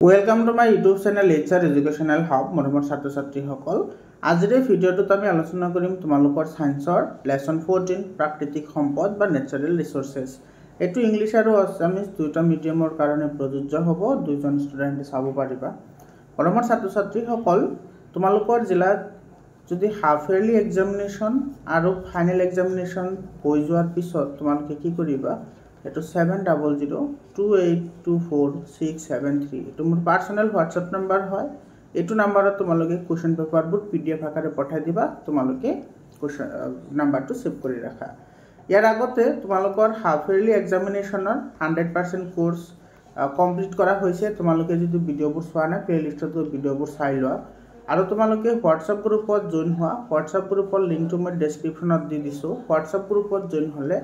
Welcome to my YouTube channel HR educational hub মৰমৰ ছাত্ৰ ছাত্ৰীসকল। আজিৰ এই ভিডিঅ'টোত আমি আলোচনা কৰিম তোমালোকৰ সায়েন্সৰ লেসন 14 প্ৰাকৃতিক সম্পদ বা নেচাৰেল ৰিসোৰ্সেছ। এইটো ইংলিছ আৰু আছামিজ দুটা মিডিয়ামৰ কাৰণে প্ৰযোজ্য হ'ব। দুজন ষ্টুডেণ্টে চাব পাৰিবা। মৰমৰ ছাত্ৰ ছাত্ৰীসকল, তোমালোকৰ জিলাত যদি হাফ ইয়াৰলি এক্সামিনেশ্যন আৰু ফাইনেল এক্সামিনেশ্যন হৈ যোৱাৰ পিছত তোমালোকে কি কৰিবা, এইটো 7002824673 এইটো মোৰ পাৰ্সোনেল হোৱাটছআপ নাম্বাৰ হয়। এইটো নাম্বাৰত তোমালোকে কুৱেশ্যন পেপাৰবোৰ PDF আকাৰে পঠাই দিবা। তোমালোকে নাম্বাৰটো সেভ কৰি ৰাখা। ইয়াৰ আগতে তোমালোকৰ হাফ ইয়াৰলি এক্সামিনেশ্যনৰ 100% কোৰ্স কমপ্লিট কৰা হৈছে। তোমালোকে যদি ভিডিঅ'বোৰ চোৱা নাই, প্লেলিষ্টত ভিডিঅ'বোৰ চাই লোৱা। আৰু তোমালোকে হোৱাটছআপ গ্ৰুপত জইন হোৱা। হোৱাটছআপ গ্ৰুপৰ লিংকটো মই ডেছক্ৰিপশ্যনত দি দিছোঁ। হোৱাটছআপ গ্ৰুপত জইন হ'লে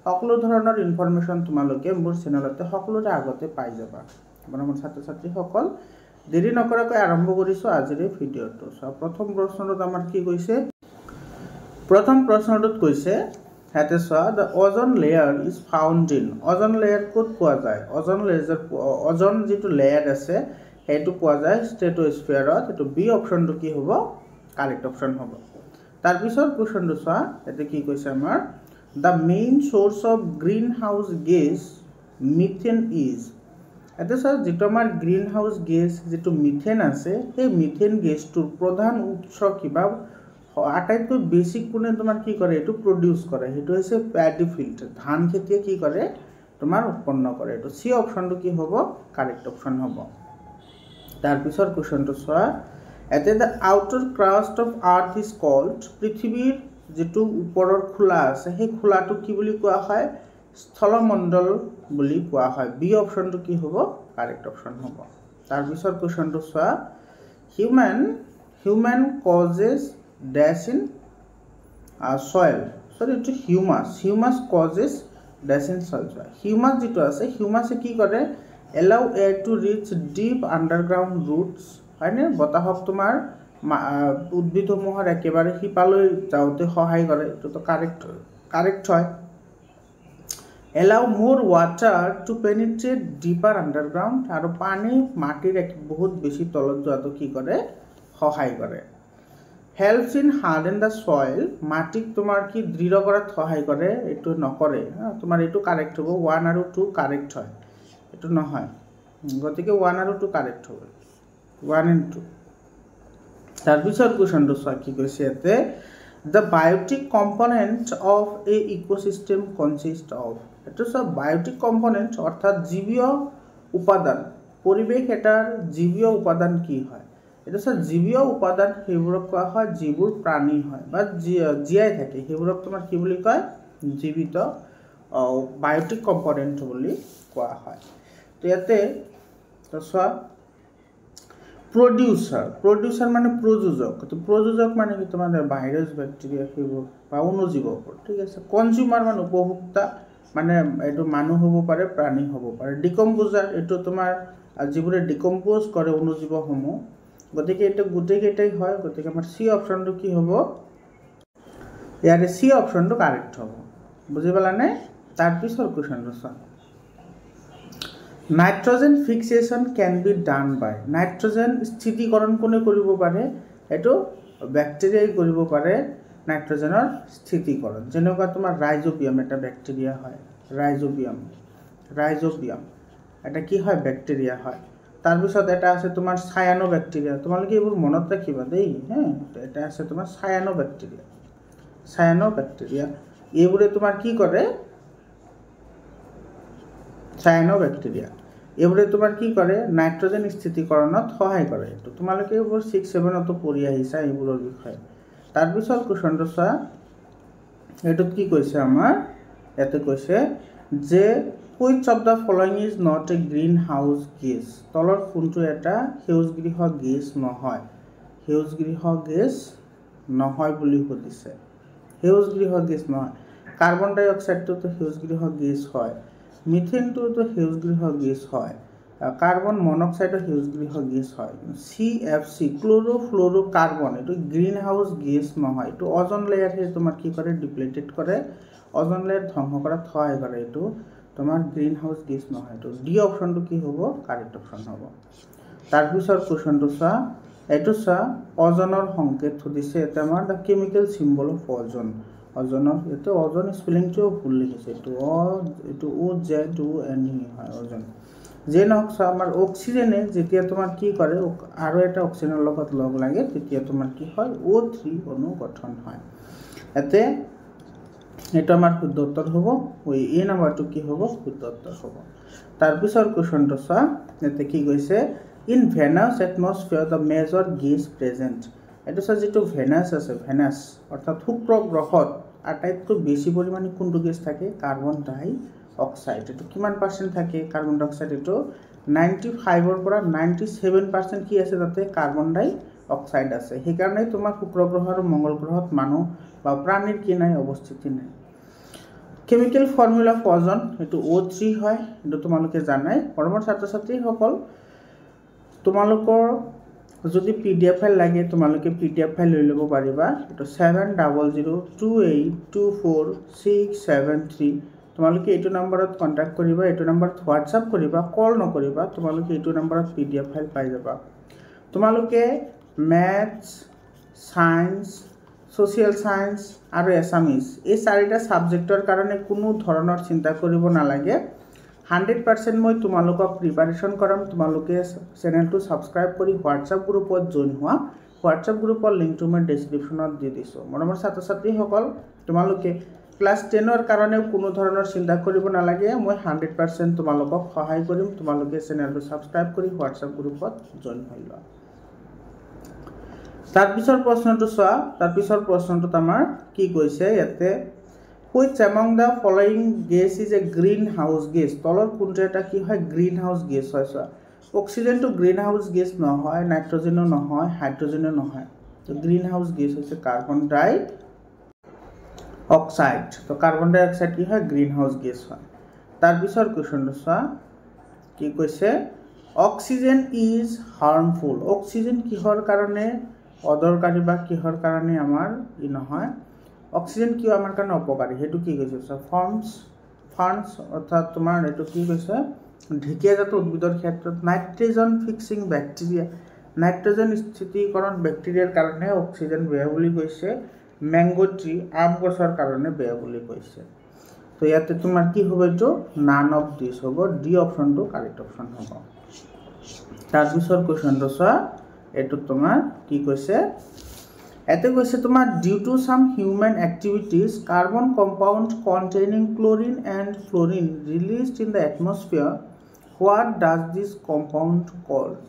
সকলো ধৰণৰ ইনফৰমেশ্যন তোমালোকে মোৰ চেনেলতে সকলোৰে আগতে পাই যাবা। মোৰ ছাত্ৰ ছাত্ৰীসকল, দেৰি নকৰাকৈ আৰম্ভ কৰিছোঁ আজিৰ এই ভিডিঅ'টো। প্ৰথম প্ৰশ্নটোত আমাৰ কি কৈছে, প্ৰথম প্ৰশ্নটোত কৈছে ইয়াতে চোৱা, the ozone layer is found in. Ozone layer ক'ত পোৱা যায়? অজন যিটো লেয়াৰ আছে সেইটো পোৱা যায় ষ্ট্ৰেটোস্ফিয়াৰত। এইটো বি অপশ্যনটো কি হ'ব? কাৰেক্ট অপশ্যন হ'ব। তাৰপিছত কুৱেশ্যনটো চোৱা, ইয়াতে কি কৈছে আমাৰ, the main source of greenhouse gas methane is। এটা স্যাৰ যেটো আমাৰ গ্ৰিনহাউস গ্যাস যেটো মিথেন আছে, সেই মিথেন গ্যাসটোৰ প্ৰধান উৎস কিবা আটাইতকৈ বেসিক কোনে তোমাৰ কি কৰে, এইটো প্ৰডিউস কৰে, সেইটো হৈছে প্যাডি ফিল্ড। ধান খেতিয়ে কি কৰে, তোমাৰ উৎপন্ন কৰে। এইটো সি অপশ্যনটো কি হ'ব? কাৰেক্ট অপশ্যন হ'ব। তাৰ পিছৰ কোৱেশ্যনটো চোৱা, at the outer crust of earth is called. পৃথিৱীৰ যেটো ওপৰৰ খোলা আছে সেই খোলাটো কি বুলি কোৱা হয়? স্থলমণ্ডল বুলি কোৱা হয়। বি অপশ্যনটো কি হ'ব? কাৰেক্ট অপশ্যন হ'ব। তাৰ পিছৰ কোৱেশ্যনটো চোৱা, human causes dash in soil. Sorry, এইটো humus causes dash in soil. Humus যেটো আছে, হিউমাসে কি কৰে, allow air to reach deep underground roots, হয়নে? বতাহক তোমাৰ উদ্ভিদসমূহৰ একেবাৰে শিপালৈ যাওঁতে সহায় কৰে। এইটোতো কাৰেক্ট হয়। এলাউ মোৰ ৱাটাৰ টু পেনিট্ৰেট ডিপাৰ আণ্ডাৰগ্ৰাউণ্ড, আৰু পানী মাটিৰ বহুত বেছি তলত যোৱাটো কি কৰে? সহায় কৰে। Helps in harden the soil, মাটিক তোমাৰ কি দৃঢ় কৰাত সহায় কৰে? এইটো নকৰে। তোমাৰ এইটো কাৰেক্ট হ'ব। 1 আৰু 2 কাৰেক্ট হয়, এইটো নহয়। গতিকে 1 আৰু 2 কাৰেক্ট হ'ব, 1 and 2। তাৰপিছৰ কুৱেশ্যনটো চোৱা, কি কৈছে ইয়াতে, the biotic component of a ecosystem consist of. এইটো চোৱা, বায়'টিক কম্পনেণ্ট অৰ্থাৎ জীৱীয় উপাদান। পৰিৱেশ এটাৰ জীৱীয় উপাদান কি হয়? এইটো চোৱা, জীৱীয় উপাদান সেইবোৰক কোৱা হয় যিবোৰ প্ৰাণী হয় বা জীয়াই থাকে, সেইবোৰক তোমাৰ কি বুলি কয়? জীৱিত বায়'টিক কম্পনেণ্ট বুলি কোৱা হয়। তো ইয়াতে চোৱা, প্ৰডিউচাৰ মানে প্ৰযোজক। তো প্ৰযোজক মানে কি? তোমাৰ ভাইৰাছ, বেক্টেৰিয়া সেইবোৰ বা অনুজীৱবোৰ, ঠিক আছে। কনজিউমাৰ মানে উপভোক্তা, মানে এইটো মানুহ হ'ব পাৰে, প্ৰাণী হ'ব পাৰে। ডিকম্পোজাৰ, এইটো তোমাৰ যিবোৰে ডিকম্পোজ কৰে অনুজীৱসমূহ। গতিকে এইটো গোটেইকেইটাই হয়। গতিকে আমাৰ সি অপশ্যনটো কি হ'ব? ইয়াৰে সি অপশ্যনটো কাৰেক্ট হ'ব। বুজি পালানে? তাৰপিছৰ কুৱেশ্যনটো চোৱা, nitrogen fixation can be done by. Nitrogen স্থিতিকৰণ কোনে কৰিব পাৰে? এইটো বেক্টেৰিয়াই কৰিব পাৰে নাইট্ৰজেনৰ স্থিতিকৰণ। যেনেকুৱা তোমাৰ ৰাইজোবিয়াম এটা বেক্টেৰিয়া হয়। ৰাইজোবিয়াম এটা কি হয়? বেক্টেৰিয়া হয়। তাৰপিছত এটা আছে তোমাৰ চায়ানো বেক্টেৰিয়া। তোমালোকে এইবোৰ মনত ৰাখিবা দেই, এটা আছে তোমাৰ চায়ানো বেক্টেৰিয়া। এইবোৰে তোমাৰ কি কৰে? চায়ানো বেক্টেৰিয়া এইবোৰে তোমাৰ কি কৰে? নাইট্ৰজেন স্থিতিকৰণত সহায় কৰে। এইটো তোমালোকে এইবোৰ 6-7তো পঢ়ি আহিছা এইবোৰৰ বিষয়ে। তাৰপিছত কুৱেশ্যনটো চোৱা, এইটোত কি কৈছে আমাৰ, ইয়াতে কৈছে যে which of the following is not a greenhouse gas. তলৰ কোনটো এটা সেউজগৃহ গেছ নহয়? সেউজগৃহ গেছ নহয় বুলি সুধিছে। সেউজগৃহ গেছ নহয়। কাৰ্বন ডাই অক্সাইডটোতো সেউজগৃহ গেছ হয়, মিথেনটোতো সেউজগৃহ গেছ হয়, কাৰ্বন মনক্সাইডো সেউজগৃহ গেছ হয়। CFC ক্লোৰোফ্লোৰোকাৰ্বন, এইটো গ্ৰীণ হাউচ গেছ নহয়। এইটো অজন লেয়াৰহে তোমাৰ কি কৰে? ডিপ্লেটেড কৰে, অজন লেয়াৰ ধ্বংস কৰাত সহায় কৰে। এইটো তোমাৰ গ্ৰীণ হাউচ গেছ নহয়। এইটো ডি অপশ্যনটো কি হ'ব? কাৰেক্ট অপশ্যন হ'ব। তাৰপিছৰ কুৱেশ্যনটো চোৱা, এইটো চোৱা অজনৰ সংকেত সুধিছে। এটা আমাৰ দ্য কেমিকেল চিম্বল অফ অজন। অজনৰ এইটো অজন স্পেলিংটোও ভুল লিখিছে, এইটো OZONE হয় অজন। যে নহওক চোৱা, আমাৰ অক্সিজেনে যেতিয়া তোমাৰ কি কৰে আৰু এটা অক্সিজেনৰ লগত লগ লাগে তেতিয়া তোমাৰ কি হয় O3 অণু গঠন হয়। ইয়াতে এইটো আমাৰ শুদ্ধ উত্তৰ হ'ব, এই নাম্বাৰটো কি হ'ব শুদ্ধ উত্তৰ হ'ব। তাৰপিছৰ কুৱেশ্যনটো চোৱা, ইয়াতে কি কৈছে in Venus atmosphere the major gas present. এইটো চোৱা যিটো ভেনাছ আছে, ভেনাছ অৰ্থাৎ শুক্ৰ গ্ৰহত আটাইতকৈ বেছি পৰিমাণে কোনটো গেছ থাকে কাৰ্বন ডাই অক্সাইড। এইটো কিমান পাৰ্চেণ্ট থাকে কাৰ্বন ডাই অক্সাইড, এইটো 95ৰ পৰা 97% কি আছে তাতে কাৰ্বন ডাই অক্সাইড আছে। সেইকাৰণে তোমাৰ শুক্ৰ গ্ৰহ আৰু মংগল গ্ৰহত মানুহ বা প্ৰাণীৰ কি নাই অৱস্থিতি নাই। কেমিকেল ফৰ্মুলা অফ অজন এইটো O3 হয়, এইটো তোমালোকে জানাই। মৰমৰ ছাত্ৰ ছাত্ৰীসকল, তোমালোকৰ যদি PDF ফাইল লাগে তোমালোকে PDF ফাইল লৈ ল'ব পাৰিবা। এইটো 7002824673। তোমালোকে এইটো নম্বৰত কণ্টেক্ট কৰিবা, এইটো নম্বৰত হোৱাটছআপ কৰিবা, কল নকৰিবা। তোমালোকে এইটো নম্বৰত PDF ফাইল পাই যাবা। তোমালোকে মেথছ, সায়েন্স, সোশিয়েল সায়েন্স আৰু এছামিজ এই চাৰিটা ছাবজেক্টৰ কাৰণে কোনো ধৰণৰ চিন্তা কৰিব নালাগে। 100% মই তোমালোকক প্ৰিপাৰেশ্যন কৰাম। তোমালোকে চেনেলটো ছাবস্ক্ৰাইব কৰি হোৱাটছআপ গ্ৰুপত জইন হোৱা। হোৱাটছআপ গ্ৰুপৰ লিংকটো মই ডেছক্ৰিপশ্যনত দি দিছোঁ। মৰমৰ ছাত্ৰ ছাত্ৰীসকল, তোমালোকে ক্লাছ 10ৰ কাৰণেও কোনো ধৰণৰ চিন্তা কৰিব নালাগে। মই 100% তোমালোকক সহায় কৰিম। তোমালোকে চেনেলটো ছাবস্ক্ৰাইব কৰি হোৱাটছআপ গ্ৰুপত জইন হৈ লোৱা। তাৰপিছৰ প্ৰশ্নটো চোৱা, তাৰপিছৰ প্ৰশ্নটোত আমাৰ কি কৈছে ইয়াতে which among the following gas is a greenhouse gas. তলৰ কোনটো এটা কি হয় গ্ৰীণ হাউচ গেছ হয়। চোৱা, অক্সিজেনটো গ্ৰীণ হাউচ গেছ নহয়, নাইট্ৰজেনো নহয়, হাইড্ৰজেনো নহয়। তো গ্ৰীণ হাউচ গেছ হৈছে কাৰ্বন ডাই অক্সাইড। তো কাৰ্বন ডাই অক্সাইড কি হয় গ্ৰীণ হাউচ গেছ হয়। তাৰপিছৰ কুৱেশ্যনটো চোৱা, কি কৈছে অক্সিজেন ইজ হাৰ্মফুল। অক্সিজেন কিহৰ কাৰণে অদৰকাৰী বা কিহৰ কাৰণে আমাৰ ই নহয়, অক্সিজেন কিয় আমাৰ কাৰণে অপকাৰী সেইটো কি কৈছে চোৱা। ফাৰ্নছ অৰ্থাৎ তোমাৰ এইটো কি কৈছে ঢেকীয়াজাত উদ্ভিদৰ ক্ষেত্ৰত নাইট্ৰজেন ফিক্সিং বেক্টেৰিয়া, নাইট্ৰজেন স্থিতিকৰণ বেক্টেৰিয়াৰ কাৰণে অক্সিজেন বেয়া বুলি কৈছে। মেংগো ট্ৰি আম গছৰ কাৰণে বেয়া বুলি কৈছে। তো ইয়াতে তোমাৰ কি হ'ব, এইটো নান অফ দিছ হ'ব, ডি অপশ্যনটো কাৰেক্ট অপশ্যন হ'ব। তাৰপিছৰ কুৱেশ্যনটো চোৱা, এইটো তোমাৰ কি কৈছে, ইয়াতে কৈছে তোমাৰ due to some human activities carbon compound containing chlorine and fluorine released in the atmosphere what does this compound called.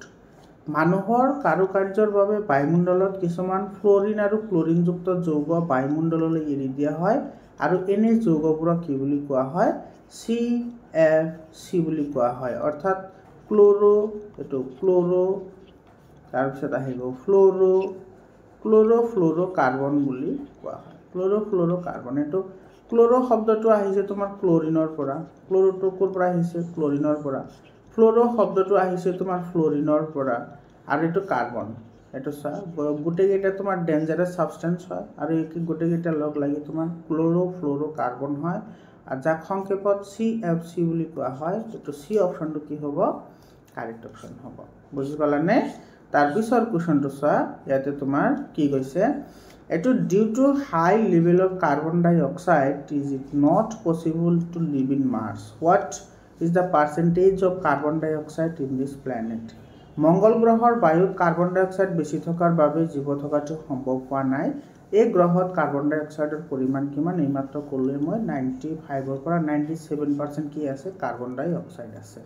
মানুহৰ কাৰুকাৰ্যৰ বাবে বায়ুমণ্ডলত কিছুমান ফ্লোৰিন আৰু ক্লোৰিনযুক্ত যৌগ বায়ুমণ্ডললৈ এৰি দিয়া হয় আৰু এনে যৌগবোৰক কি বুলি কোৱা হয় CFC বুলি কোৱা হয়। অৰ্থাৎ এইটো তাৰপিছত আহিব ক্ল'ৰ' কাৰ্বন বুলি কোৱা হয়। ক্ল'ৰ' কাৰ্বন, এইটো ক্ল'ৰ' শব্দটো আহিছে তোমাৰ ক্ল'ৰিনৰ পৰা। ক্ল'ৰ'টো ক'ৰ পৰা আহিছে ক্ল'ৰিনৰ পৰা। ফ্ল'ৰ' শব্দটো আহিছে তোমাৰ ফ্ল'ৰিনৰ পৰা। আৰু এইটো কাৰ্বন, এইটো চোৱা গোটেইকেইটা তোমাৰ ডেঞ্জাৰাছ ছাবষ্টেঞ্চ হয় আৰু এই গোটেইকেইটা লগ লাগি তোমাৰ ক্ল'ৰ' কাৰ্বন হয়, আৰু যাক সংক্ষেপত CFC বুলি কোৱা হয়। এইটো চি অপশ্যনটো কি হ'ব কাৰেক্ট অপশ্যন হ'ব। বুজি পালানে? তাৰপিছৰ কুৱেশ্যনটো চোৱা, ইয়াতে তোমাৰ কি কৈছে, এইটো due to high level of carbon dioxide is it not possible to live in Mars. What is the percentage of carbon dioxide in this planet. মংগল গ্ৰহৰ বায়ুত কাৰ্বন ডাই অক্সাইড বেছি থকাৰ বাবে জীৱ থকাটো সম্ভৱ হোৱা নাই। এই গ্ৰহত কাৰ্বন ডাই অক্সাইডৰ পৰিমাণ কিমান এইমাত্ৰ ক'লোৱে মই, 95ৰ পৰা 97% কি আছে কাৰ্বন ডাই অক্সাইড আছে।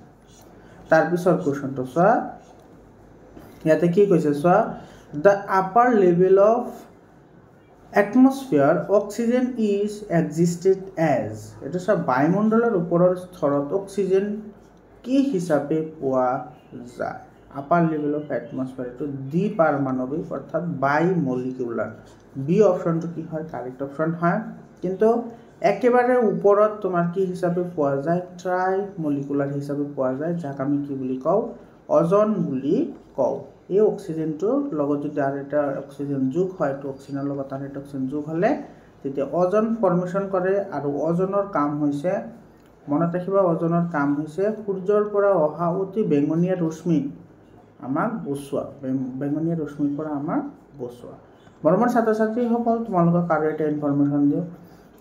তাৰপিছৰ কুৱেশ্যনটো চোৱা, ইয়াতে কি কৈছে চোৱা, the upper level of atmosphere oxygen is existed as. এইটো চোৱা বায়ুমণ্ডলৰ ওপৰৰ স্তৰত অক্সিজেন কি হিচাপে পোৱা যায়। আপাৰ লেভেল অফ এটমছফিয়াৰ এইটো দ্বিপাৰমাণৱিক অৰ্থাৎ বাই মলিকিউলাৰ। বি অপশ্যনটো কি হয় কাৰেক্ট অপশ্যন হয়। কিন্তু একেবাৰে ওপৰত তোমাৰ কি হিচাপে পোৱা যায় ট্ৰাই মলিকুলাৰ হিচাপে পোৱা যায়, যাক আমি কি বুলি কওঁ অজন বুলি কওঁ। এই অক্সিজেনটোৰ লগত যদি আৰু এটা অক্সিজেন যোগ হয়, তো অক্সিজেনৰ লগত আৰু এটা অক্সিজেন যোগ হ'লে তেতিয়া অজন ফৰ্মেশ্যন কৰে। আৰু অজনৰ কাম হৈছে, মনত ৰাখিবা অজনৰ কাম হৈছে সূৰ্যৰ পৰা অহা অতি বেঙুনীয়া ৰশ্মিক আমাক বচোৱা, বেঙুনীয়া ৰশ্মিৰ পৰা আমাক বচোৱা। মৰমৰ ছাত্ৰ ছাত্ৰীসকল, তোমালোকক আৰু এটা ইনফৰমেশ্যন দিওঁ।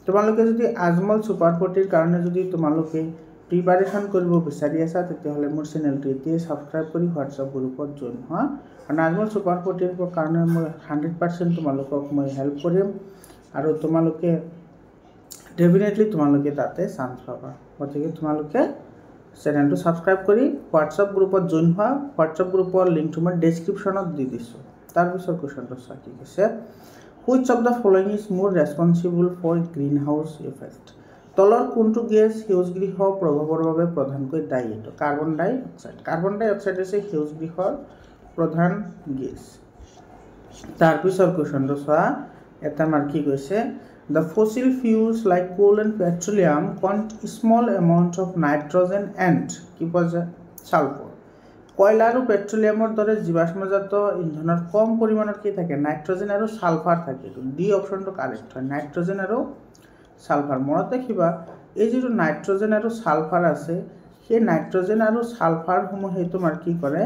তোমালোকে যদি আজমল ছুপাৰ 40ৰ কাৰণে যদি তোমালোকে প্ৰিপাৰেশ্যন কৰিব বিচাৰি আছা, তেতিয়াহ'লে মোৰ চেনেলটো এতিয়াই ছাবস্ক্ৰাইব কৰি হোৱাটছআপ গ্ৰুপত জইন হোৱা। কাৰণ আজমল ছুপাৰ 40ৰ কাৰণে মই 100% তোমালোকক মই হেল্প কৰিম, আৰু তোমালোকে ডেফিনেটলি তোমালোকে তাতে চান্স পাবা। গতিকে তোমালোকে চেনেলটো ছাবস্ক্ৰাইব কৰি হোৱাটছআপ গ্ৰুপত জইন হোৱা। হোৱাটছআপ গ্ৰুপৰ লিংকটো মই ডেছক্ৰিপশ্যনত দি দিছোঁ। তাৰপিছত কুৱেশ্যনটো চোৱা কি কৈছে। Which of the following is more responsible for green house effect? তলৰ কোনটো গেছ সেউজগৃহ প্ৰভাৱৰ বাবে প্ৰধানকৈ দায়ী? এইটো carbon dioxide. Carbon dioxide হৈছে সেউজগৃহৰ প্ৰধান গেছ। তাৰপিছত কুৱেশ্যনটো চোৱা, এটা আমাৰ কি কৈছে, the fossil fuels like coal and petroleum contain small amount of nitrogen and কি পোৱা যায়, ছালফাৰ। কয়লা আৰু পেট্ৰলিয়ামৰ দৰে জীৱাশ্মজাত ইন্ধনত কম পৰিমাণৰ কি থাকে, নাইট্ৰজেন আৰু ছালফাৰ থাকে। ডি অপশ্যনটো কাৰেক্ট হয়, নাইট্ৰজেন আৰু ছালফাৰ। মনত ৰাখিবা, এই যিটো নাইট্ৰজেন আৰু ছালফাৰ আছে, সেই নাইট্ৰজেন আৰু ছালফাৰসমূহে তোমাৰ কি কৰে,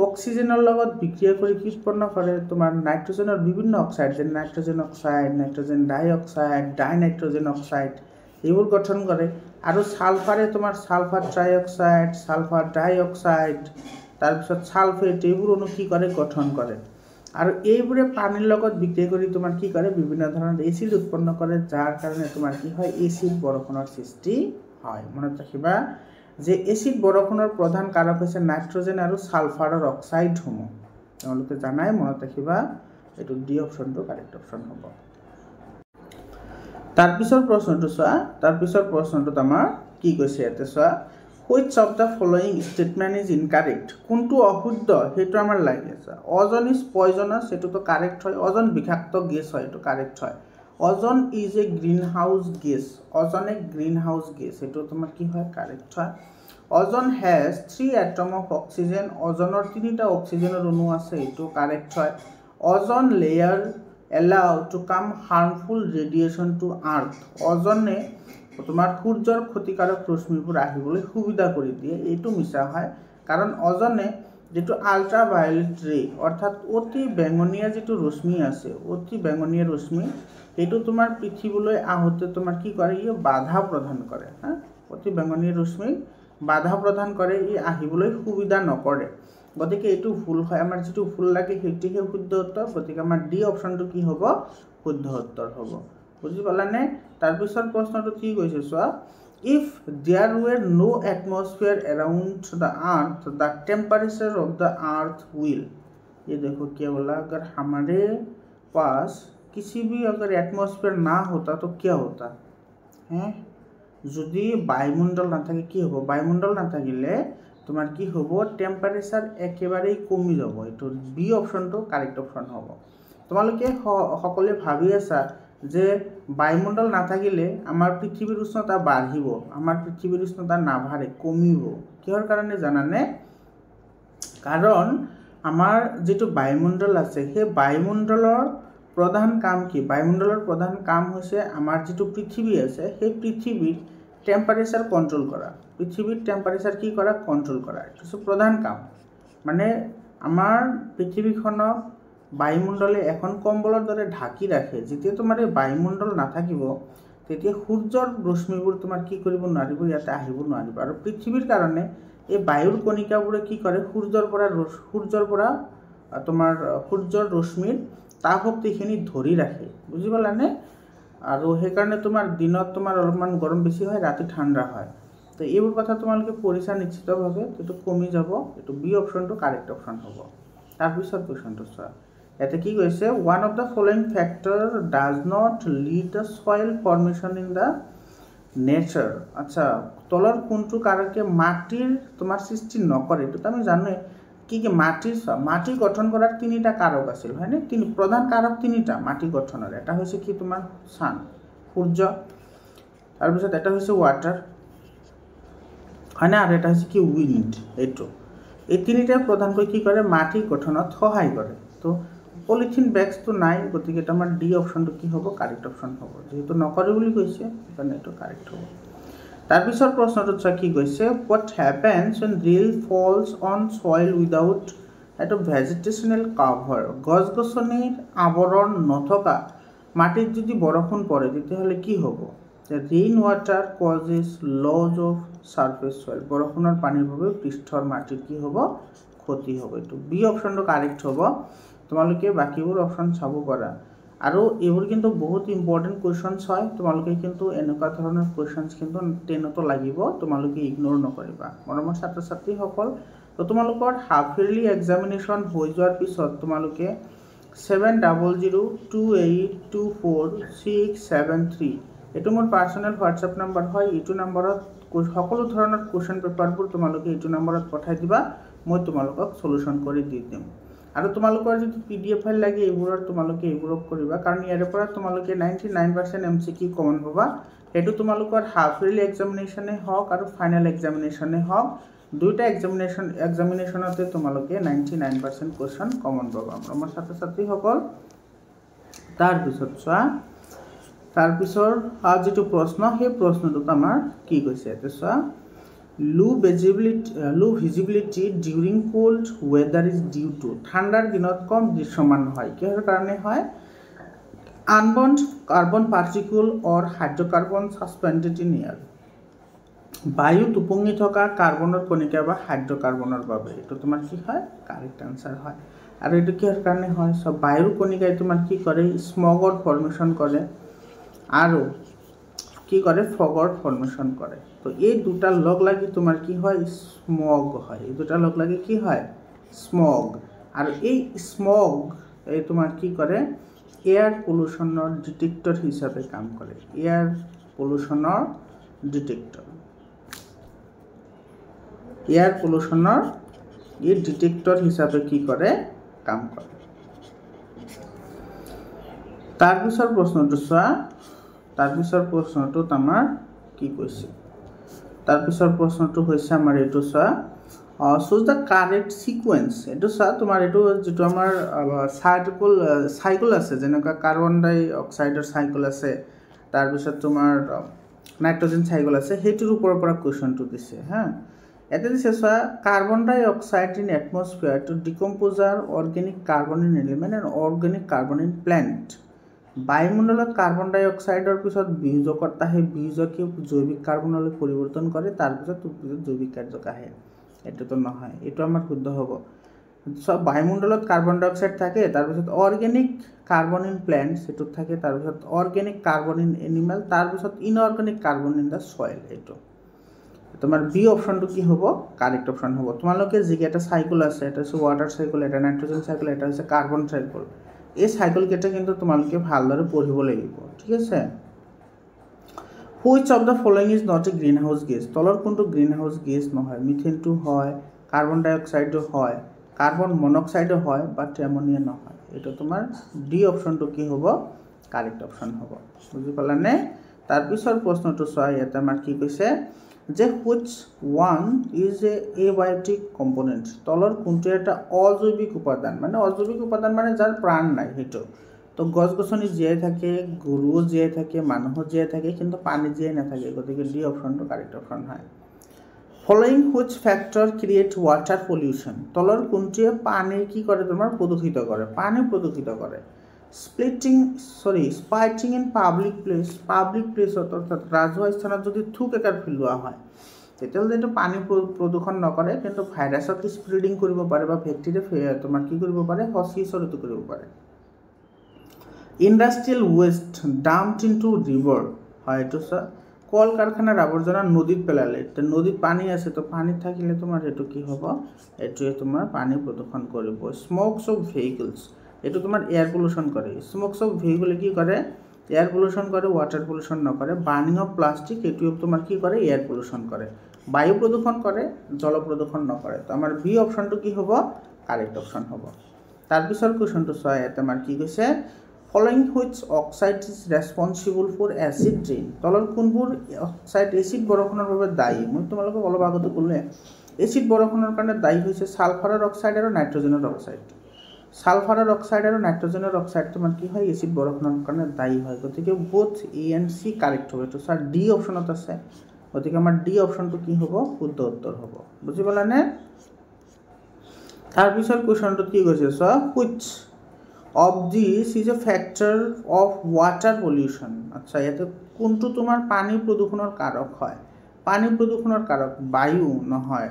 অক্সিজেনৰ লগত বিক্ৰিয়া কৰি কি উৎপন্ন কৰে, তোমাৰ নাইট্ৰজেনৰ বিভিন্ন অক্সাইড, যেনে নাইট্ৰজেন অক্সাইড, নাইট্ৰজেন ডাই অক্সাইড, ডাই নাইট্ৰজেন অক্সাইড, এইবোৰ গঠন কৰে। আৰু ছালফাৰে তোমাৰ ছালফাৰ ট্ৰাই অক্সাইড, ছালফাৰ ডাই অক্সাইড, তাৰপিছত ছালফেট, এইবোৰ অণু কি কৰে, গঠন কৰে। আৰু এইবোৰে পানীৰ লগত বিক্ৰিয়া কৰি তোমাৰ কি কৰে, বিভিন্ন ধৰণৰ এচিড উৎপন্ন কৰে, যাৰ কাৰণে তোমাৰ কি হয়, এচিড বৰষুণৰ সৃষ্টি হয়। মনত ৰাখিবা যে এচিড বৰষুণৰ প্ৰধান কাৰক হৈছে নাইট্ৰজেন আৰু ছালফাৰৰ অক্সাইডসমূহ। তোমালোকে জানাই, মনত ৰাখিবা, এইটো ডি অপশ্যনটো কাৰেক্ট অপশ্যন হ'ব। তাৰপিছৰ প্ৰশ্নটো চোৱা, তাৰপিছৰ প্ৰশ্নটোত আমাৰ কি কৈছে ইয়াতে চোৱা, which of the following statement is incorrect? কোনটো অশুদ্ধ সেইটো আমাৰ লাগি আছে। অজন ইজ পয়জনাছ, এইটোতো কাৰেক্ট হয়। অজন বিষাক্ত গেছ হয়, এইটো কাৰেক্ট হয়। Ozone is a greenhouse gas, ozone a greenhouse gas, এইটো তোমাৰ কি হয়, কাৰেক্ট হয়। Ozone has 3 atom of oxygen, অজনৰ 3টা অক্সিজেনৰ অণু আছে, এইটো কাৰেক্ট হয়। Ozone layer allow to come harmful radiation to আৰ্থ, অজনে তোমাৰ সূৰ্যৰ ক্ষতিকাৰক ৰশ্মিবোৰ আহিবলৈ সুবিধা কৰি দিয়ে, এইটো মিছা হয়। কাৰণ অজনে যিটো আল্ট্ৰাভায়োলেট ৰে, অৰ্থাৎ অতি বেঙুনীয়া যিটো ৰশ্মি আছে, অতি বেঙুনীয়া ৰশ্মি, এইটো তোমাৰ পৃথিৱীলৈ আহোঁতে তোমাৰ কি কৰে, ই বাধা প্ৰদান কৰে। অতি বেঙুনীয়া ৰশ্মিক বাধা প্ৰদান কৰে, ই আহিবলৈ সুবিধা নকৰে। গতিকে এইটো ভুল হয়। আমাৰ যিটো ভুল লাগে সেইটোহে শুদ্ধ উত্তৰ। গতিকে আমাৰ ডি অপশ্যনটো কি হ'ব, শুদ্ধ উত্তৰ হ'ব। বুজি পালানে? তাৰপিছত প্ৰশ্নটো কি কৈছে চোৱা, if there were no atmosphere around the earth the temperature of the earth will, ये देखो क्या बोला, अगर हमारे पास किसी भी अगर एटमॉस्फेयर ना होता तो क्या होता है, যদি বায়ুমণ্ডল নাথাকে কি হ'ব, বায়ুমণ্ডল নাথাকিলে তোমাৰ কি হ'ব, টেম্পাৰেচাৰ একেবাৰেই কমি যাব। এইটো বি অপশ্যনটো কাৰেক্ট অপশ্যন হ'ব। তোমালোকে সকলোৱে ভাবি আছা যে বায়ুমণ্ডল নাথাকিলে আমাৰ পৃথিৱীৰ উষ্ণতা বাঢ়িব, আমাৰ পৃথিৱীৰ উষ্ণতা নাবাঢ়ে, কমিব। কিহৰ কাৰণে জানানে? কাৰণ আমাৰ যিটো বায়ুমণ্ডল আছে, সেই বায়ুমণ্ডলৰ প্ৰধান কাম কি, বায়ুমণ্ডলৰ প্ৰধান কাম হৈছে আমাৰ যিটো পৃথিৱী আছে, সেই পৃথিৱীৰ টেম্পাৰেচাৰ কণ্ট্ৰোল কৰা, পৃথিৱীৰ টেম্পাৰেচাৰ কি কৰা, কণ্ট্ৰোল কৰা, এইটো প্ৰধান কাম। মানে আমাৰ পৃথিৱীখনক বায়ুমণ্ডলে এখন কম্বলৰ দৰে ঢাকি ৰাখে। যেতিয়া তোমাৰ এই বায়ুমণ্ডল নাথাকিব, তেতিয়া সূৰ্যৰ ৰশ্মিবোৰ তোমাৰ কি কৰিব নোৱাৰিব, ইয়াতে আহিব নোৱাৰিব। আৰু পৃথিৱীৰ কাৰণে এই বায়ুৰ কণিকাবোৰে কি কৰে, সূৰ্যৰ পৰা তোমাৰ সূৰ্যৰ ৰশ্মিৰ তাপ শক্তিখিনি ধৰি ৰাখে। বুজি পালানে? আৰু সেইকাৰণে তোমাৰ দিনত তোমাৰ অলপমান গৰম বেছি হয়, ৰাতি ঠাণ্ডা হয়। তো এইবোৰ কথা তোমালোকে পঢ়িছা নিশ্চিতভাৱে, এইটো কমি যাব। এইটো বি অপশ্যনটো কাৰেক্ট অপশ্যন হ'ব। তাৰপিছত কুৱেশ্যনটো চোৱা, ইয়াতে কি কৈছে, one of the following factor does not lead the soil formation in the nature. আচ্ছা, তলৰ কোনটো কাৰকে মাটিৰ তোমাৰ সৃষ্টি নকৰে? এইটোতো আমি জানোৱেই। কি কি মাটি গঠন কৰাৰ 3টা কাৰক আছিল, হয়নে? প্ৰধান কাৰক 3টা মাটি গঠনৰ। এটা হৈছে কি তোমাৰ ছান, সূৰ্য, তাৰপিছত এটা হৈছে ৱাটাৰ, হয়নে? আৰু এটা হৈছে কি উইণ্ড। এইটো এই 3টাই প্ৰধানকৈ কি কৰে, মাটি গঠনত সহায় কৰে। তো পলিথিন বেগছটো নাই, গতিকে এটা আমাৰ ডি অপশ্যনটো কি হ'ব, কাৰেক্ট অপশ্যন হ'ব। যেহেতু নকৰে বুলি কৈছে, সেইকাৰণে এইটো কাৰেক্ট হ'ব। তাৰপিছৰ প্ৰশ্নটোত চোৱা কি কৈছে, what happens when rain falls on soil without এইটো ভেজিটেশনাল কাভাৰ, গছ গছনিৰ আৱৰণ নথকা মাটিত যদি বৰষুণ পৰে তেতিয়াহ'লে কি হ'ব? Rain water causes loss of surface soil, বৰষুণৰ পানীৰ বাবে পৃষ্ঠৰ মাটিৰ কি হ'ব? ক্ষতি হ'ব। এইটো বি অপশ্যনটো কাৰেক্ট হ'ব। তোমালোকে বাকিবোৰ অপশ্যন চাব পাৰা আৰু এইবোৰ কিন্তু বহুত ইম্পৰ্টেণ্ট কুৱেশ্যনছ হয়। তোমালোকে কিন্তু এনেকুৱা ধৰণৰ কুৱেশ্যনছ কিন্তু 10তো লাগিব, তোমালোকে ইগনোৰ নকৰিবা মৰমৰ ছাত্ৰ ছাত্ৰীসকল। তো তোমালোকৰ হাফ ইয়াৰলি এক্সামিনেশ্যন হৈ যোৱাৰ পিছত তোমালোকে 7000282467 এইটো মোৰ পাৰ্চনেল হোৱাটছএপ নাম্বাৰ হয়। এইটো নাম্বাৰত সকলো ধৰণৰ কুৱেশ্যন পেপাৰবোৰ তোমালোকে এইটো নাম্বাৰত পঠাই দিবা, মই তোমালোকক সলিউশ্যন কৰি দি দিম। আৰু তোমালোকৰ যদি PDF ফাইল লাগে এইবোৰৰ তোমালোকে এইবোৰক কৰিবা, কাৰণ ইয়াৰ পৰা তোমালোকে 99% MCQ কমন পাবা। সেইটো তোমালোকৰ হাফ ইয়াৰলি এক্সামিনেশ্যনে হওক আৰু ফাইনেল এক্সামিনেশ্যনে হওক, দুইটা এক্সামিনেশ্যনতে তোমালোকে 99% কুৱেশ্যন কমন পাবা আমাৰ ছাত্ৰ ছাত্ৰীসকল। তাৰপিছত চোৱা, তাৰপিছৰ যিটো প্ৰশ্ন, সেই প্ৰশ্নটোত আমাৰ কি কৈছে ইয়াতে চোৱা, low visibility during cold weather is due to, ঠাণ্ডাৰ দিনত কম দৃশ্যমান হয়, কিহৰ কাৰণে হয়? Unburnt carbon particle or hydrocarbon suspended in air, বায়ুত উপঙি থকা কাৰ্বনৰ কণিকা বা হাইড্ৰকাৰ্বনৰ বাবে। এইটো তোমাৰ কি হয়? কাৰেক্ট আনসাৰ হয়। আৰু এইটো কিহৰ কাৰণে হয়? সব বায়ুৰ কণিকাই তোমাৰ কি কৰে? স্মগৰ ফৰ্মেশ্যন কৰে আৰু কি কৰে? ফগৰ ফৰ্মেশ্যন কৰে। তো এই দুটা লগ লাগি তোমাৰ কি হয়? স্মগ হয়। এই দুটা লগ লাগি কি হয়? স্মগ। আৰু এই স্মগ এই তোমাৰ কি কৰে? এয়াৰ পলিউশ্যনৰ ডিটেক্টৰ হিচাপে কাম কৰে। এয়াৰ পলিউশ্যনৰ ডিটেক্টৰ, এয়াৰ পলিউশ্যনৰ এই ডিটেক্টৰ হিচাপে কি কৰে? কাম কৰে। তাৰপিছৰ প্ৰশ্নটো চোৱা, তাৰপিছৰ প্ৰশ্নটোত আমাৰ কি কৈছে? তাৰপিছৰ প্ৰশ্নটো হৈছে আমাৰ এইটো চোৱা, চুজ দ্য কাৰেক্ট সিকুৱেন্স। এইটো চোৱা, তোমাৰ এইটো যিটো আমাৰ চাইকেল আছে, যেনেকুৱা কাৰ্বন ডাই অক্সাইডৰ চাইকেল আছে, তাৰপিছত তোমাৰ নাইট্ৰজেন চাইকেল আছে, সেইটোৰ ওপৰৰ পৰা কুৱেশ্যনটো দিছে হা। এটা দিছে চোৱা, carbon dioxide in atmosphere to decomposer organic carbon in element and organic carbon in plant. বায়ুমণ্ডলত কাৰ্বন ডাই অক্সাইডৰ পিছত বিয়োজকত আহে, বিয়োজকে জৈৱিক কাৰ্বনলৈ পৰিৱৰ্তন কৰে, তাৰপিছত জৈৱিক কাৰ্যক আহে। এইটোতো নহয়, এইটো আমাৰ শুদ্ধ হ'ব। সব বায়ুমণ্ডলত কাৰ্বন ডাই অক্সাইড থাকে, তাৰপিছত অৰ্গেনিক কাৰ্বন ইন প্লেণ্টছ সেইটোত থাকে, তাৰপিছত অৰ্গেনিক কাৰ্বন ইন এনিমেল, তাৰপিছত inorganic carbon in the soil. এইটো তোমাৰ বি অপশ্যনটো কি হ'ব? কাৰেক্ট অপশ্যন হ'ব। তোমালোকে যিকেইটা চাইকেল আছে, এটা হৈছে ৱাটাৰ চাইকেল, এটা নাইট্ৰজেন চাইকেল, এটা হৈছে কাৰ্বন চাইকেল, এই চাইকেলকেইটা কিন্তু তোমালোকে ভালদৰে পঢ়িব লাগিব, ঠিক আছে। Which of the following is not a greenhouse gas, তলৰ কোনটো গ্ৰীণ হাউচ গেছ নহয়? মিথেনটো হয়, কাৰ্বন ডাই অক্সাইডো হয়, কাৰ্বন মনক্সাইডো হয়, বাট এমনিয়া নহয়। এইটো তোমাৰ ডি অপশ্যনটো কি হ'ব? কাৰেক্ট অপশ্যন হ'ব। বুজি পালানে? তাৰপিছৰ প্ৰশ্নটো চোৱা, ইয়াতে আমাৰ কি কৈছে যে which one is a abiotic component, তলৰ কোনটো এটা অজৈৱিক উপাদান, মানে অজৈৱিক উপাদান মানে যাৰ প্ৰাণ নাই সেইটো। তো গছ গছনি জীয়াই থাকে, গৰুও জীয়াই থাকে, মানুহো জীয়াই থাকে, কিন্তু পানী জীয়াই নাথাকে, গতিকে ডি অপশ্যনটো কাৰেক্ট অপশ্যন হয়। Following which factor create water pollution, তলৰ কোনটোৱে পানী কি কৰে? তোমাৰ প্ৰদূষিত কৰে, পানী প্ৰদূষিত কৰে। স্পাইটিং ইন পাব্লিক প্লেচত, অৰ্থাৎ ৰাজহুৱা স্থানত যদি থুক একাৰ পেলোৱা হয় তেতিয়াহ'লে এইটো পানী প্ৰদূষণ নকৰে, কিন্তু ভাইৰাছক স্প্ৰেডিং কৰিব পাৰে বা বেক্টেৰিয়া তোমাৰ কি কৰিব পাৰে? সঞ্চৰিত কৰিব পাৰে। ইণ্ডাষ্ট্ৰিয়েল ৱেষ্ট ডাম্পড ইনটু ৰিভাৰ, হয় এইটো চোৱা, কল কাৰখানাৰ আৱৰ্জনা নদীত পেলালে, নদীত পানী আছে, তো পানীত থাকিলে তোমাৰ এইটো কি হ'ব? এইটোৱে তোমাৰ পানী প্ৰদূষণ কৰিব। স্মোকছ অফ ভেহিকলছ, এইটো তোমাৰ এয়াৰ পলিউশ্যন কৰে। স্মোকছ অফ ভেহিকলে কি কৰে? এয়াৰ পলিউশ্যন কৰে, ৱাটাৰ পলিউশ্যন নকৰে। বাৰ্নিং অফ প্লাষ্টিক, এইটোৱে তোমাৰ কি কৰে? এয়াৰ পলিউশ্যন কৰে। বায়ু প্ৰদূষণ কৰে, জল প্ৰদূষণ নকৰে। তো আমাৰ বি অপশ্যনটো কি হ'ব? কাৰেক্ট অপশ্যন হ'ব। তাৰপিছৰ কুৱেশ্যনটো চোৱা, ইয়াতে আমাৰ কি কৈছে? Following which oxide is responsible for acid rain, তলৰ কোনবোৰ অক্সাইড এচিড বৰষুণৰ বাবে দায়ী? মই তোমালোকক অলপ আগতে ক'লোৱে, এচিড বৰষুণৰ কাৰণে দায়ী হৈছে ছালফাৰৰ অক্সাইড আৰু নাইট্ৰজেনৰ অক্সাইড। ছালফাৰৰ অক্সাইড আৰু নাইট্ৰজেনৰ অক্সাইড তোমাৰ কি হয়? এচিড বৰষুণৰ কাৰণে দায়ী হয়, গতিকে both A and C correct হ'ব। এইটো ছাৰ ডি অপশ্যনত আছে, গতিকে আমাৰ ডি অপশ্যনটো কি হ'ব? শুদ্ধ উত্তৰ হ'ব। বুজি পালানে? তাৰ পিছৰ কোৱেশ্যনটো কি কৈছে চ which of this is a factor of water pollution আচ্ছা ইয়াতে কোনটো তোমাৰ পানী প্ৰদূষণৰ কাৰক হয় পানী প্ৰদূষণৰ কাৰক বায়ু নহয়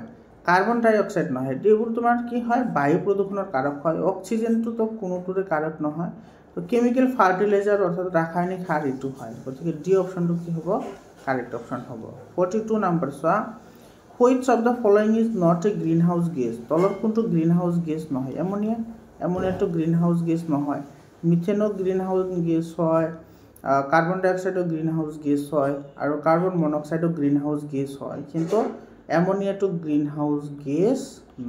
কাৰ্বন ডাই অক্সাইড নহয় এইবোৰ তোমাৰ কি হয় বায়ু প্ৰদূষণৰ কাৰক হয় অক্সিজেনটো তো কোনোটোৰে কাৰক নহয় তো কেমিকেল ফাৰ্টিলাইজাৰ অৰ্থাৎ ৰাসায়নিক সাৰ এইটো হয় গতিকে ডি অপশ্যনটো কি হ'ব কাৰেক্ট অপশ্যন হ'ব 42 নম্বৰ চোৱা which of the following is not a greenhouse gas তলৰ কোনটো গ্ৰীণ হাউচ গেছ নহয় এমোনিয়াটো গ্ৰীণ হাউচ গেছ নহয় মিথেনো গ্ৰীণ হাউচ গেছ হয় কাৰ্বন ডাই অক্সাইডো গ্ৰীণ হাউচ গেছ হয় আৰু কাৰ্বন মনক্সাইডো গ্ৰীণ হাউচ গেছ হয় কিন্তু এমোনিয়াটো গ্ৰীণ হাউচ গেছ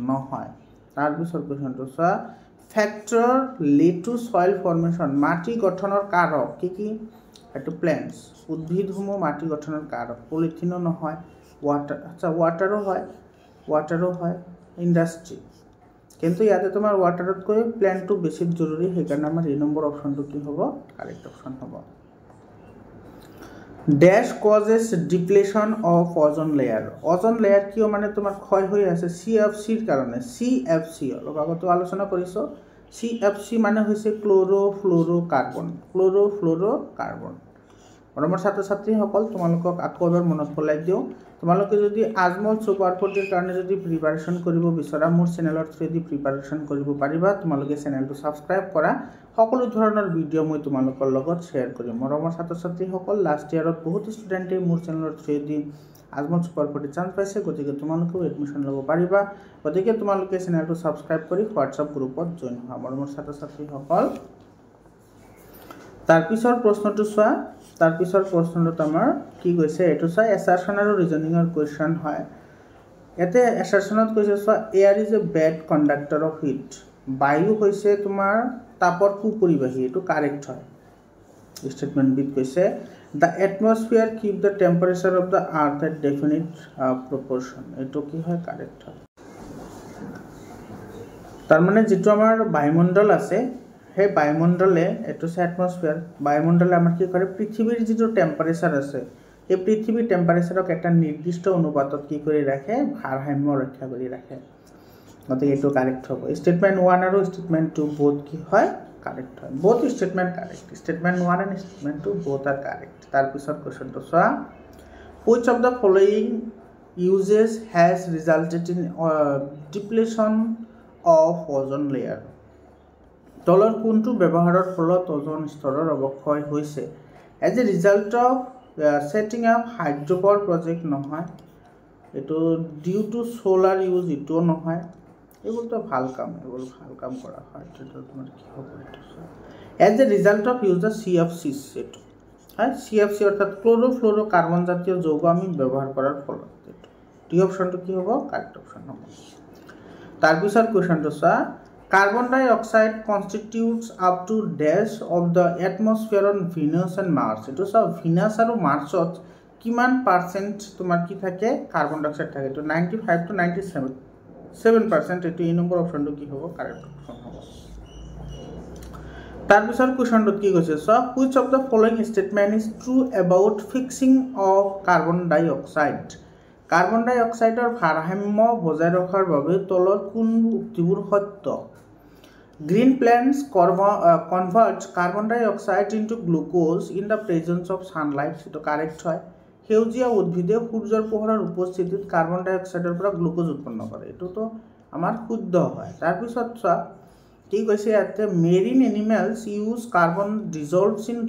নহয় তাৰপিছৰ কুৱেশ্যনটো চোৱা factor lead to soil formation মাটি গঠনৰ কাৰক কি এইটো প্লেন্টছ উদ্ভিদসমূহ মাটি গঠনৰ কাৰক পলিথিনো নহয় ওয়াটাৰ আচ্ছা ওয়াটাৰও হয় ইন্ডাস্ট্ৰি কিন্তু ইয়াতে তোমাৰ ওয়াটাৰতকৈ প্ল্যান্টটো বেছি জৰুৰী সেইকাৰণে আমাৰ এই নম্বৰ অপশ্যনটো কি হ'ব কাৰেক্ট অপশ্যন হ'ব ড্যাশ কজেস ডিপ্লেশন অফ ওজন লেয়াৰ কিয় মানে তোমাৰ ক্ষয় হৈ আছে সিএফসিৰ কাৰণে সিএফসি অলপ আগতে আলোচনা কৰিছো সিএফসি মানে হৈছে ক্লোৰোফ্লোৰোকাৰ্বন মৰমৰ ছাত্ৰ ছাত্ৰীসকল তোমালোকক আকৌ এবাৰ মনত পেলাই দিওঁ তোমালোকে যদি আজমল সুপাৰ 40 কাৰণে যদি প্ৰিপাৰেচন কৰিব বিচৰা মোৰ চেনেলৰ থ্ৰুদি প্ৰিপাৰেচন কৰিব পাৰিবা তোমালোকে চেনেলটো সাবস্ক্ৰাইব কৰা সকলো ধৰণৰ ভিডিও মই তোমালোকৰ লগত শেয়াৰ কৰিম মৰমৰ ছাত্ৰ ছাত্ৰীসকল লাষ্ট ইয়াৰত বহুত ষ্টুডেণ্টে মোৰ চেনেলৰ থ্ৰুদি আজমল সুপাৰ 40 চান্স পাইছে গতিকে তোমালোকেও এডমিশ্যন ল'ব পাৰিবা গতিকে তোমালোকে চেনেলটো সাবস্ক্ৰাইব কৰি হোৱাটছআপ গ্ৰুপত জয়েন হোৱা মৰমৰ ছাত্ৰ ছাত্ৰীসকল তাৰপিছৰ প্ৰশ্নটো চোৱা তাৰপিছৰ প্ৰশ্নটো আমাৰ কি কৈছে এটো চোৱা এছাৰশন আৰু ৰিজনিংৰ কোৱেশ্চন হয় এতে এছাৰশনত কৈছে চোৱা air is a bed conductor of heat বায়ু হৈছে তোমাৰ তাপৰ কুপৰিবাহী এটো কাৰেক্ট হয় স্টেটমেন্ট বিত কৈছে the atmosphere keep the temperature of the earth at definite proportion এটো কি হয় কারেক্ট হয় তার মানে যেটো আমার বায়ুমণ্ডল আছে হে বায়ুমণ্ডলে এটো এটমস্ফিয়ার বায়ুমণ্ডলে আমাৰ কি কৰে পৃথিৱীৰ যেটো টেম্পাৰেচাৰ আছে এই পৃথিৱীৰ টেম্পাৰেচাৰক এটা নিৰ্দিষ্ট অনুপাতত কি কৰি ৰাখে ভাৰসাম্য ৰক্ষা কৰি ৰাখে গতিকে এটো কাৰেক্ট হ'ব স্টেটমেন্ট 1 আৰু স্টেটমেন্ট 2 বোথ কি হয় কাৰেক্ট হয় both statement correct statement 1 and statement 2 both are correct তাৰ পিছৰ কোৱেশ্চনটো চোৱা which of the following uses has resulted in depletion of ozone layer তলৰ কোনটো ব্যৱহাৰৰ ফলত ওজন স্তৰৰ অৱক্ষয় হৈছে as a result of setting up hydropower project নহয় এটো due to solar use এটো নহয় এগুলো তো ভাল কাম করা হয় এটা তোমার কি হবে as a result of use the CFC set হ্যাঁ CFC অর্থাৎ ক্লোরোফ্লোরোকার্বন জাতীয় যৌগ আমি ব্যবহার করার ফলত ডি অপশনটো কি হবে কারেক্ট অপশন হবে তার পিছৰ কোৱেশ্চনটো চা carbon dioxide constitutes up to dash of the atmosphere on Venus and Mars এটো সব ভিনাস আৰু মাৰ্সত কিমান পাৰ্সেন্ট তোমাৰ কি থাকে কাৰ্বন ডাই অক্সাইড থাকে তো 95 to 97% এটো এই নম্বৰ অপশনটো কি হ'ব কাৰেক্ট অপশন হ'ব তাৰ পিছৰ কোৱেশ্চনটো কি কৈছে so which of the following statement is true about fixing of carbon ডাই অক্সাইডৰ ভাৰসাম্য বজাই ৰখাৰ বাবে তলৰ কোন উক্তিবোৰ সত্য green plants convert carbon dioxide into glucose in the presence of sunlight এটো কাৰেক্ট হয় সেউজীয়া উদ্ভিদে সূৰ্যৰ পোহৰৰ উপস্থিতিত কাৰ্বন ডাই অক্সাইডৰ পৰা গ্লুকোজ উৎপন্ন কৰে এটো তো আমাৰ শুদ্ধ হয় তাৰ পিছত চোৱা কি কৈছে ইয়াতে marine animals use carbon dissolves in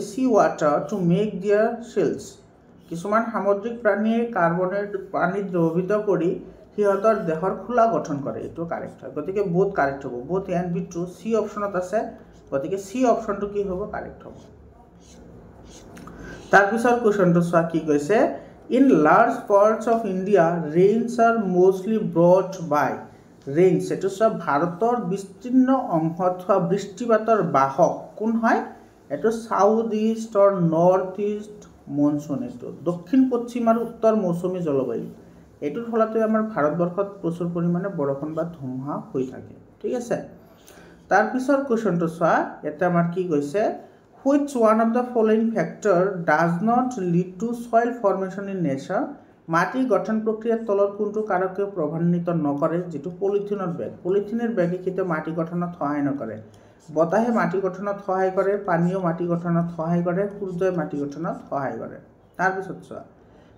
sea water to make their shells কিছুমান সামুদ্ৰিক প্ৰাণীয়ে কাৰ্বনেট পানীত দ্ৰৱীভূত কৰি সিহঁতৰ দেহৰ খোলা গঠন কৰে এটো কাৰেক্ট হয় গতিকে বহুত কাৰেক্ট হ'ব বহুত এন্ড বি ট্ৰু সি অপশনত আছে গতিকে সি অপশনটো কি হ'ব কাৰেক্ট হ'ব তাৰ পিছৰ কোৱেশ্চনটো চোৱা কি কৈছে in large parts of India rains are mostly brought by rains এটো সব ভাৰতৰ বিস্তীৰ্ণ অংশত হোৱা বৃষ্টিপাতৰ বাহক কোন হয় এটো সাউথ ইষ্ট অৰ নৰ্থ ইষ্ট মনসুন এটো দক্ষিণ পশ্চিম আৰু উত্তৰ মৌচুমী জলবায়ু এটোৰ ফলতে আমাৰ ভাৰতবৰ্ষত প্ৰচুৰ পৰিমাণে বৰষুণ বা ধুমুহা হৈ থাকে ঠিক আছে তাৰ পিছৰ কোৱেশ্চনটো চোৱা এটা আমাৰ কি কৈছে which one of the following factor does not lead to soil formation in nature মাটি গঠন প্ৰক্ৰিয়াত তলৰ কোনটো কাৰকে প্ৰভাৱিত নকৰে যেটো পলিথিনৰ বেগ পলিথিনৰ বেগে কেতিয়াও মাটি গঠনত সহায় নকৰে বতাহে মাটি গঠনত সহায় কৰে পানীও মাটি গঠনত সহায় কৰে সূৰ্যই মাটি গঠনত সহায় কৰে তাৰ পিছত চোৱা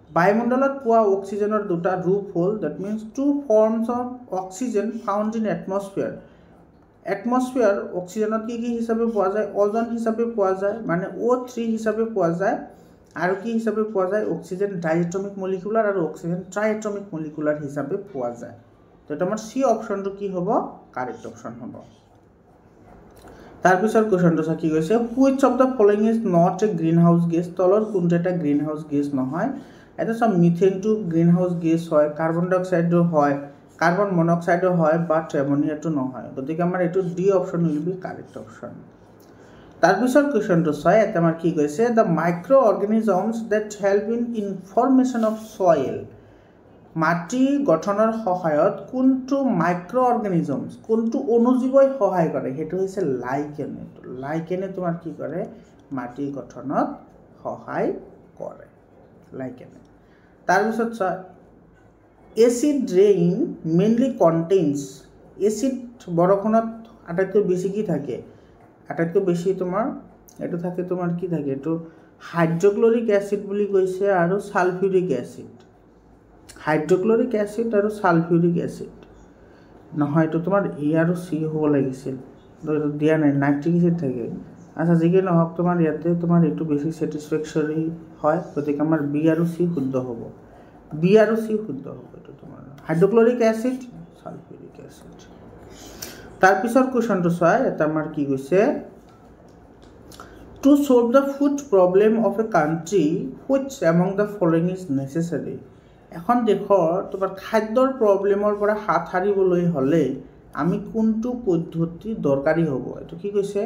বায়ুমণ্ডলত পোৱা অক্সিজেনৰ দুটা ৰূপ হ'ল that means two forms of oxygen found in atmosphere অক্সিজেনত কি হিচাপে পোৱা যায় ওজন হিচাপে পোৱা যায় মানে O3 হিচাপে পোৱা যায় আৰু কি হিচাপে পোৱা যায় অক্সিজেন ডাইএটমিক মলিকুলাৰ আৰু অক্সিজেন ট্ৰাইএটমিক মলিকুলাৰ হিচাপে পোৱা যায় তো এটা আমাৰ সি অপচনটো কি হ'ব কাৰেক্ট অপচন হ'ব তাৰ পিছৰ কোৱেশ্চনটো কি কৈছে which of the following is not a greenhouse gas তলৰ কোনটো এটা গ্ৰীনহাউস গেছ নহয় এটা সব মিথেনটো গ্ৰীনহাউস গেছ হয় কাৰ্বন ডাই অক্সাইডো হয় কাৰ্বন মনোক্সাইডো হয় বাট অ্যামোনিয়াটো নহয় গতিকে আমাৰ এটো D option will be correct option তাৰ পিছৰ কোৱেশ্চনটো চাই এটা আমাৰ কি কৈছে the microorganisms that help in information of soil মাটি গঠনৰ সহায়ত কোনটো মাইক্ৰোঅৰ্গানিজমছ কোনটো অণুজীৱই সহায় কৰে হেতু হৈছে লাইকেনে তোমাৰ কি কৰে মাটি গঠনত সহায় কৰে লাইকেনে তাৰ পিছত চোৱা acid rain mainly contains acid বৰষুণত আটাইতকৈ বেছি কি থাকে আটাইতকৈ বেছি তোমাৰ এটো থাকে তোমাৰ কি থাকে এটো হাইড্ৰোক্লোৰিক এসিড বুলি কৈছে আৰু সালফিউৰিক এসিড হাইড্ৰোক্লোৰিক এসিড আৰু সালফিউৰিক এসিড নহয় এটো তোমাৰ ই আৰু সি হ'ব লাগিছিল দিয়া নাই নাইট্ৰিক এসিড থাকে আচ্ছা যিকে নহওক তোমাৰ ইয়াতে তোমাৰ এটো বেছি স্যাটিসফ্যাক্টৰি হয় গতিকে আমাৰ বি আৰু সি শুদ্ধ হ'ব বি আৰু সি শুদ্ধ হ'ব এটো তোমাৰ হাইড্ৰোক্লোৰিক এসিড সালফিউৰিক এসিড তাৰ পিছৰ কোৱেশ্চনটো চাই এটা আমাৰ কি কৈছে to solve the food problem of a country which among the following is necessary এখন দেখৰ তোমাৰ খাদ্যৰ প্ৰবলেমৰ পৰা হাত হাৰিবলৈ হলে আমি কোনটো পদ্ধতি দৰকাৰী হ'ব এটো কি কৈছে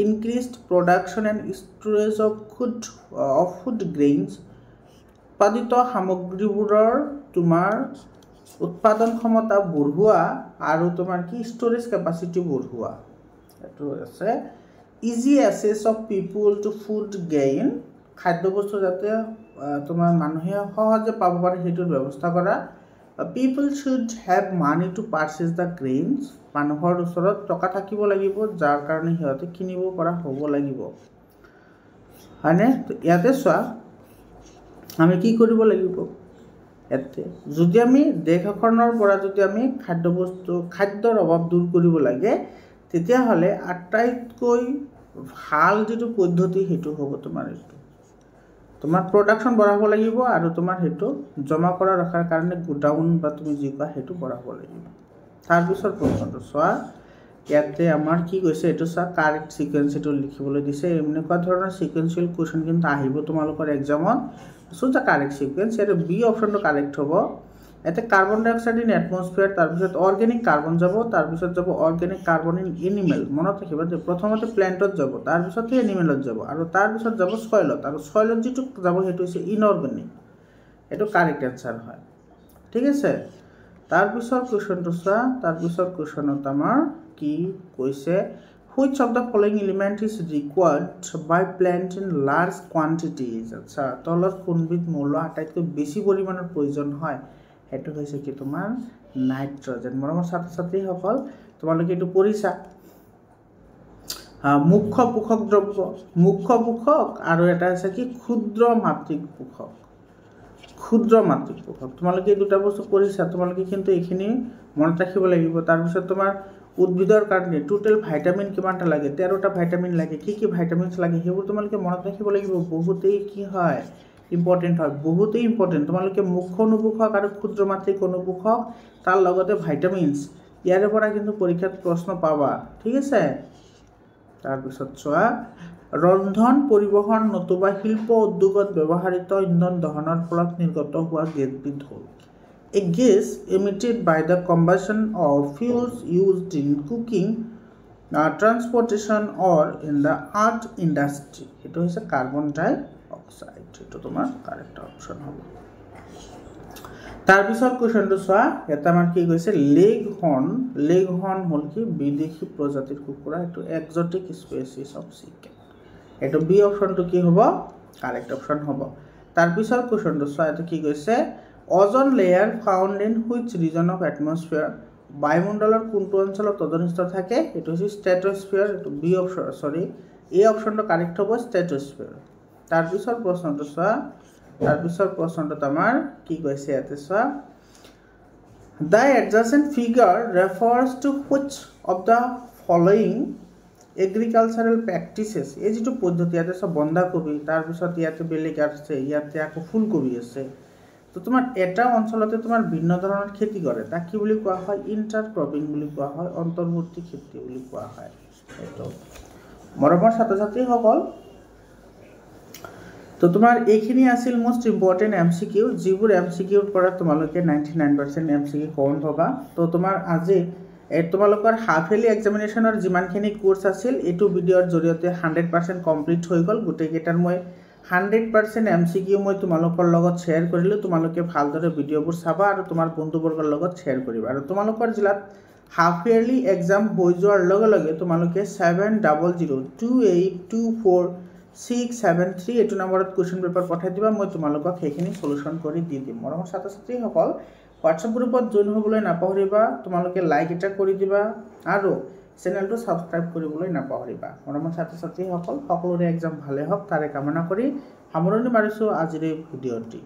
increased production and storage of food grains উৎপাদিত সামগ্ৰীবোৰৰ তোমাৰ উৎপাদন ক্ষমতা বঢ়োৱা আৰু তোমাৰ কি ষ্টৰেজ ক্যাপাসিটি বঢ়োৱা এটো আছে easy access of people to food gain খাদ্য বস্তু যাতে তোমাৰ মানুহে সহজে পাব পাৰে হেতুৰ ব্যৱস্থা কৰা people should have money to purchase the grains মানুহৰ ওচৰত টকা থাকিব লাগিব যাৰ কাৰণে হিয়তে কিনিব পৰা হ'ব লাগিব মানে ইয়াতে চোৱা আমি কি কৰিব লাগিব এতে যদি আমি দেশ এখনৰ পৰা যদি আমি খাদ্যৰ অভাৱ দূৰ কৰিব লাগে তেতিয়া হলে আটাইতকৈ ভাল যেটো পদ্ধতি হেতু হ'ব তোমাৰ প্ৰডাকশন বঢ়াব লাগিব আৰু তোমাৰ হেতু জমা কৰা ৰাখাৰ কাৰণে গোডাউন বা তুমি জিকা হেতু বঢ়াব লাগিব তাৰ পিছৰ প্ৰশ্নটো চোৱা ইয়াতে আমাৰ কি কৈছে এটো চা কাৰেক্ট সিকোয়েন্স এটো লিখিবলৈ দিছে এনেকুৱা ধৰণৰ সিকোয়েন্সিয়াল কোৱেশ্চন কিন্তু আহিব তোমালোকৰ এক্সামত সো দা কাৰেক্ট সিকোয়েন্স এটো বি অপশনটো কাৰেক্ট হ'ব এতে কাৰ্বন ডাই অক্সাইড ইন এটমস্ফিয়াৰ তাৰ পিছত অৰ্গানিক কাৰ্বন যাব তাৰ পিছত যাব অৰ্গানিক কাৰ্বন ইন এনিমেল মনত ৰাখিবা যে প্ৰথমতে প্ল্যান্টত যাব তাৰ পিছত এনিমেলত যাব আৰু তাৰ পিছত যাব সয়েলত আৰু সয়েলত যেটো যাব হেতু হৈছে ইনঅৰ্গানিক এটো কাৰেক্ট আনসাৰ হয় ঠিক আছে তাৰ পিছৰ কোৱেশ্চনটো চোৱা তাৰ পিছৰ কোৱেশ্চনত আমাৰ কি কৈছে which of the following element is required by plant in large quantities আচ্ছা তলৰ কোনবিধ মৌল আটাইতকৈ বেছি পৰিমাণৰ প্ৰয়োজন হয় হেতু হৈছে কি তোমাৰ নাইট্ৰজেন মৰমৰ ছাত্ৰ-ছাত্ৰী সকল তোমালোকে এটো পঢ়িছা মুখ্য পোষক দ্ৰব্য মুখ্য পোষক আৰু এটা আছে কি ক্ষুদ্ৰ মাত্ৰিক পোষক তোমালোকে দুটা বস্তু পঢ়িছা তোমালোকে কিন্তু এখিনি মনত ৰাখিব লাগিব তাৰ পিছত তোমাৰ উদ্ভিদৰ কাৰণে টোটাল ভিটামিন কিমানটা লাগে 13টা ভিটামিন লাগে কি ভিটামিনছ লাগে হেবোৰ তোমালোকে মনত ৰাখিব লাগিব বহুতেই কি হয় ইম্পৰ্টেন্ট হয় বহুতেই ইম্পৰ্টেন্ট তোমালোকে মুখ্য অনুপোষক আৰু ক্ষুদ্ৰ মাত্ৰিক অনুপোষক তাৰ লগতে ভিটামিনছ ইয়াৰ পৰা কিন্তু পৰীক্ষাত প্ৰশ্ন পাবা ঠিক আছে তাৰ পিছত চোৱা ৰন্ধন পৰিবহন নতুবা শিল্প উদ্যোগত ব্যৱহৃত ইন্ধন দহনৰ ফলত নিৰ্গত হোৱা গেছবিধ হ'ল A gas emitted by the combustion of fuels used in cooking, transportation or in the art industry. It is a carbon dioxide. It is the correct option. তাৰ পিছৰ কোৱেশ্চনটো চোৱা এটা আমাৰ কি কৈছে লেগহৰ্ন হল কি বিদেশী প্ৰজাতিৰ কুকুৰা এটো এক্সোটিক স্পেচিছ অফ চিকেন এটো বি অপশনটো কি হ'ব কারেক্ট অপশন হ'ব তাৰ পিছৰ কোৱেশ্চনটো চোৱা এটা কি কৈছে ozone layer found in which region of atmosphere, বায়ুমণ্ডলৰ কোনটো অঞ্চলত অজন স্তৰ থাকে, এইটো হৈছে ষ্ট্ৰেটোস্ফিয়াৰ। এইটো বি অপশ্যন, সৰি এ অপশ্যনটো কাৰেক্ট হ'ব, ষ্ট্ৰেটোস্ফিয়াৰ। তাৰপিছৰ প্ৰশ্নটো চোৱা, তাৰপিছৰ প্ৰশ্নটোত আমাৰ কি কৈছে ইয়াতে চোৱা, the adjacent figure refers to which of the following agricultural practices. এই যিটো পদ্ধতি ইয়াতে চব বন্ধাকবি, তাৰপিছত ইয়াতে বেলেগ আছে, ইয়াতে আকৌ ফুলকবি আছে। তো তোমাৰ এটা অঞ্চলতে তোমাৰ ভিন্ন ধৰণৰ খেতি কৰে, তাক কি বুলি কোৱা হয়, ইণ্টাৰ ক্ৰপিং বুলি কোৱা হয়, অন্তৰ্বৰ্তী খেতি বুলি কোৱা হয়। এইটো মৰমৰ ছাত্ৰ ছাত্ৰীসকল, তো তোমাৰ এইখিনি আছিল মোষ্ট ইম্পৰ্টেণ্ট MCQ, যিবোৰ MCQৰ পৰা তোমালোকে 99% MCQ কমন পাবা। তো তোমাৰ আজি তোমালোকৰ হাফ ইয়াৰলি এক্সামিনেশ্যনৰ যিমানখিনি কোৰ্চ আছিল, এইটো ভিডিঅ'ৰ জৰিয়তে 100% কমপ্লিট হৈ গ'ল। গোটেইকেইটাৰ মই 100% MCQ মই তোমালোকৰ লগত শ্বেয়াৰ কৰিলোঁ। তোমালোকে ভালদৰে ভিডিঅ'বোৰ চাবা আৰু তোমাৰ বন্ধুবৰ্গৰ লগত শ্বেয়াৰ কৰিবা। আৰু তোমালোকৰ জিলাত হাফ ইয়াৰলি এক্সাম হৈ যোৱাৰ লগে লগে তোমালোকে 7002824673 এইটো নম্বৰত কুৱেশ্যন পেপাৰ পঠাই দিবা, মই তোমালোকক সেইখিনি সলিউশ্যন কৰি দি দিম। মৰমৰ ছাত্ৰ ছাত্ৰীসকল, হোৱাটছএপ গ্ৰুপত জইন হ'বলৈ নাপাহৰিবা, তোমালোকে লাইক এটা কৰি দিবা আৰু চেনেলটো ছাবস্ক্ৰাইব কৰিবলৈ নাপাহৰিবা। মৰমৰ ছাত্ৰ ছাত্ৰীসকল, সকলোৰে এক্সাম ভালে হওক তাৰে কামনা কৰি সামৰণি মাৰিছোঁ আজিৰ এই ভিডিঅ'টি।